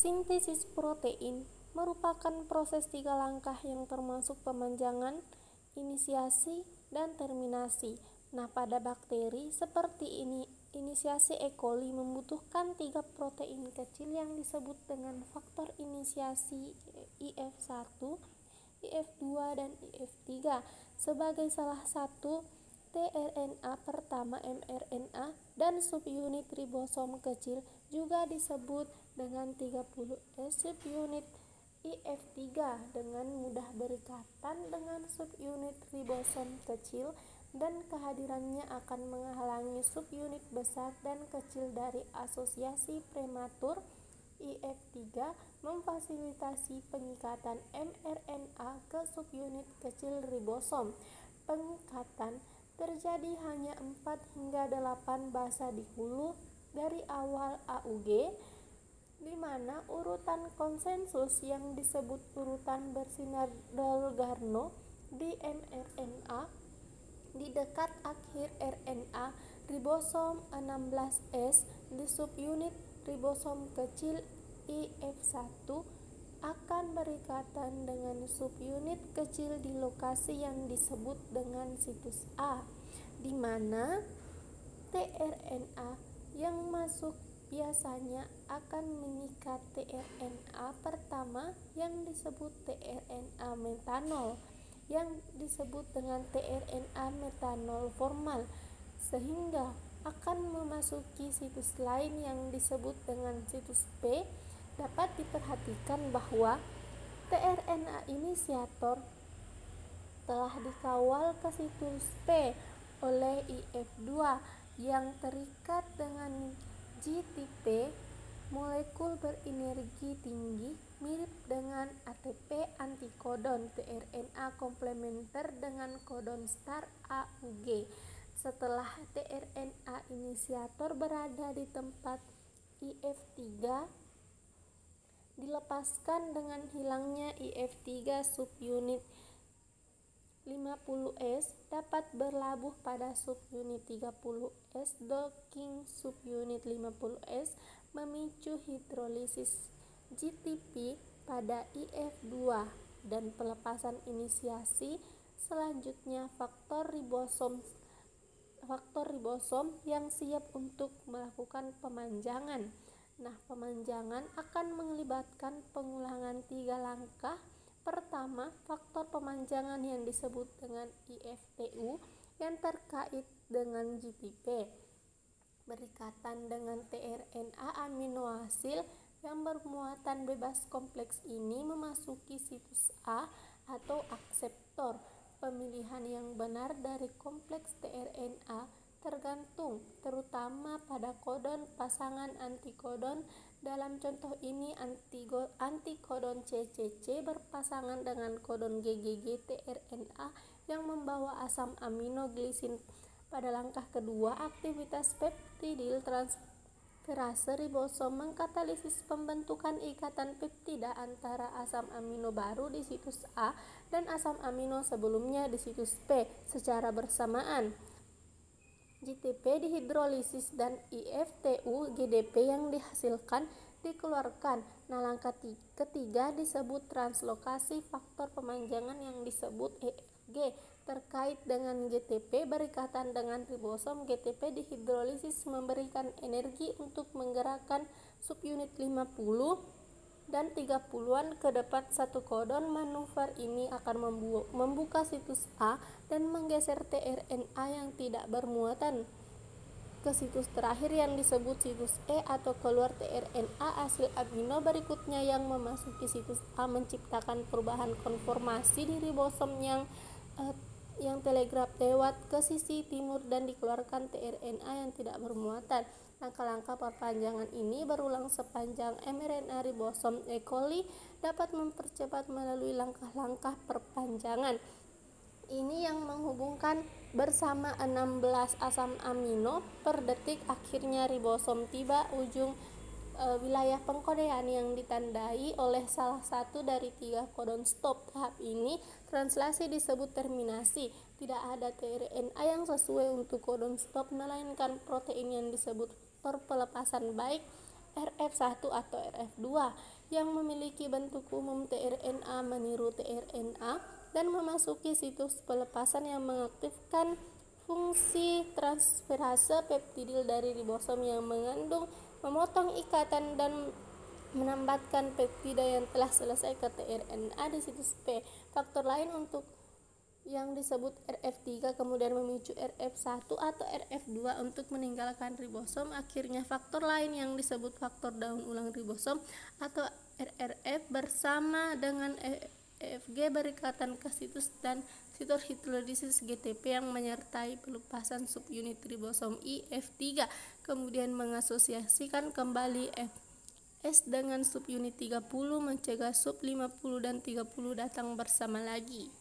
Sintesis protein merupakan proses 3 langkah yang termasuk pemanjangan, inisiasi, dan terminasi. Nah, pada bakteri seperti ini, inisiasi E. coli membutuhkan 3 protein kecil yang disebut dengan faktor inisiasi IF1, IF2, dan IF3 sebagai salah satu tRNA pertama mRNA, dan subunit ribosom kecil juga disebut dengan 30S subunit IF3 dengan mudah berikatan dengan subunit ribosom kecil, dan kehadirannya akan menghalangi subunit besar dan kecil dari asosiasi prematur IF3 memfasilitasi pengikatan mRNA ke subunit kecil ribosom. Pengikatan terjadi hanya 4 hingga 8 basa di hulu dari awal AUG, di mana urutan konsensus yang disebut urutan bersinar Dalgarno di mRNA di dekat akhir RNA ribosom 16S di subunit ribosom kecil IF1 akan berikatan dengan subunit kecil di lokasi yang disebut dengan situs A, di mana tRNA yang masuk biasanya akan mengikat tRNA pertama yang disebut tRNA metanol, yang disebut dengan tRNA metanol formal, sehingga akan memasuki situs lain yang disebut dengan situs P. Dapat diperhatikan bahwa tRNA inisiator telah dikawal ke situs P oleh IF2 yang terikat dengan G-tipe molekul berenergi tinggi mirip dengan ATP antikodon tRNA komplementer dengan kodon star AUG. Setelah tRNA inisiator berada di tempat IF3 dilepaskan dengan hilangnya IF3, subunit 50S dapat berlabuh pada subunit 30S. Docking subunit 50S memicu hidrolisis GTP pada IF2 dan pelepasan inisiasi. Selanjutnya faktor ribosom yang siap untuk melakukan pemanjangan. Nah, pemanjangan akan melibatkan pengulangan 3 langkah. Pertama, faktor pemanjangan yang disebut dengan IFTU yang terkait dengan GTP berikatan dengan tRNA aminoasil yang bermuatan bebas kompleks ini memasuki situs A atau akseptor. Pemilihan yang benar dari kompleks tRNA tergantung terutama pada kodon pasangan antikodon. Dalam contoh ini antikodon CCC berpasangan dengan kodon GGG tRNA yang membawa asam amino glisin. Pada langkah kedua, aktivitas peptidil transferase ribosom mengkatalisis pembentukan ikatan peptida antara asam amino baru di situs A dan asam amino sebelumnya di situs P secara bersamaan. GTP dihidrolisis dan IFTU GDP yang dihasilkan dikeluarkan. Nah, langkah ketiga disebut translokasi faktor pemanjangan yang disebut EFG terkait dengan GTP berikatan dengan ribosom. GTP dihidrolisis memberikan energi untuk menggerakkan subunit 50 dan 30-an ke depan satu kodon. Manuver ini akan membuka situs A dan menggeser tRNA yang tidak bermuatan ke situs terakhir yang disebut situs E atau keluar tRNA asil amino berikutnya yang memasuki situs A menciptakan perubahan konformasi di ribosom yang telegraf lewat ke sisi timur dan dikeluarkan tRNA yang tidak bermuatan. Langkah-langkah perpanjangan ini berulang sepanjang mRNA ribosom E. coli dapat mempercepat melalui langkah-langkah perpanjangan ini yang menghubungkan bersama 16 asam amino per detik. Akhirnya ribosom tiba ujung wilayah pengkodean yang ditandai oleh salah satu dari 3 kodon stop. Tahap ini translasi disebut terminasi. Tidak ada tRNA yang sesuai untuk kodon stop, melainkan protein yang disebut faktor pelepasan baik RF1 atau RF2 yang memiliki bentuk umum tRNA meniru tRNA dan memasuki situs pelepasan yang mengaktifkan fungsi transferase peptidil dari ribosom yang mengandung, memotong ikatan dan menambahkan peptida yang telah selesai ke tRNA di situs P. Faktor lain untuk yang disebut RF3 kemudian memicu RF1 atau RF2 untuk meninggalkan ribosom. Akhirnya faktor lain yang disebut faktor daun ulang ribosom atau RRF bersama dengan EFG berikatan ke situs dan situs hidrolisis GTP yang menyertai pelupasan subunit ribosom IF3, kemudian mengasosiasikan kembali FS dengan subunit 30 mencegah sub 50 dan 30 datang bersama lagi.